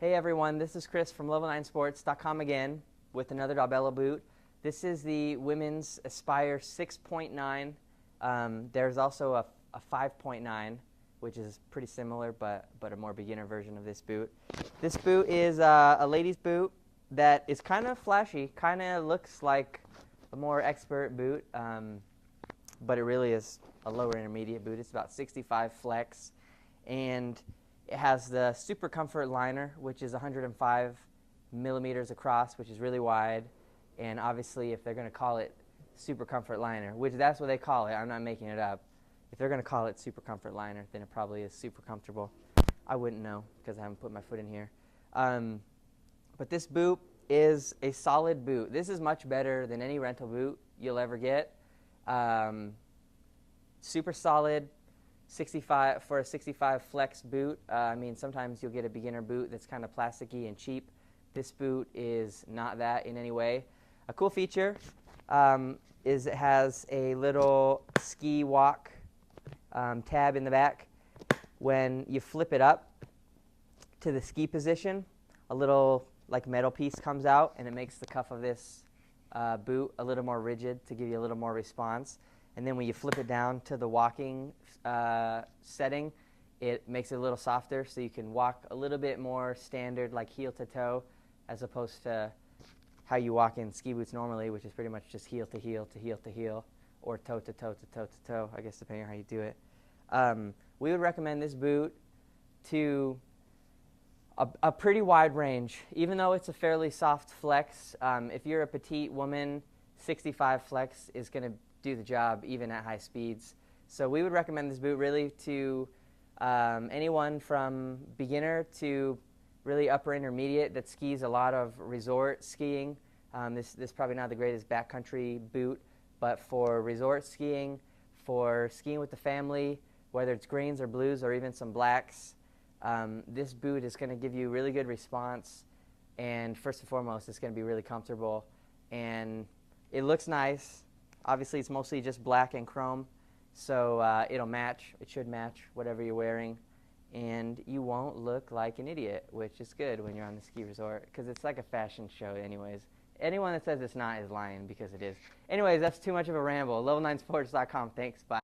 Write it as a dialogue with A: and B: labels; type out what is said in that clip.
A: Hey everyone, this is Chris from Level9Sports.com again with another Dalbello boot. This is the women's Aspire 6.9. There's also a 5.9, which is pretty similar, but a more beginner version of this boot. This boot is a ladies' boot that is kind of flashy, kind of looks like a more expert boot, but it really is a lower intermediate boot. It's about 65 flex, and it has the Super Comfort liner, which is 105 millimeters across, which is really wide. And obviously, if they're going to call it Super Comfort liner, which that's what they call it, I'm not making it up. If they're going to call it Super Comfort liner, then it probably is super comfortable. I wouldn't know because I haven't put my foot in here. But this boot is a solid boot. This is much better than any rental boot you'll ever get. Super solid. 65 for a 65 flex boot. I mean, sometimes you'll get a beginner boot that's kind of plasticky and cheap. This boot is not that in any way. A cool feature is it has a little ski walk tab in the back. When you flip it up to the ski position, a little like metal piece comes out, and it makes the cuff of this boot a little more rigid to give you a little more response. And then when you flip it down to the walking setting, it makes it a little softer, so you can walk a little bit more standard, like heel to toe, as opposed to how you walk in ski boots normally, which is pretty much just heel to heel to heel to heel, or toe to toe to toe to toe, I guess depending on how you do it. We would recommend this boot to a pretty wide range, even though it's a fairly soft flex. If you're a petite woman, 65 flex is going to do the job even at high speeds. So we would recommend this boot really to anyone from beginner to really upper intermediate that skis a lot of resort skiing. This is probably not the greatest backcountry boot, but for resort skiing, for skiing with the family, whether it's greens or blues or even some blacks, this boot is going to give you really good response, and first and foremost, it's going to be really comfortable, and it looks nice. Obviously, it's mostly just black and chrome, so it'll match. It should match whatever you're wearing, and you won't look like an idiot, which is good when you're on the ski resort, because it's like a fashion show anyways. Anyone that says it's not is lying, because it is. Anyways, that's too much of a ramble. Level9sports.com. Thanks. Bye.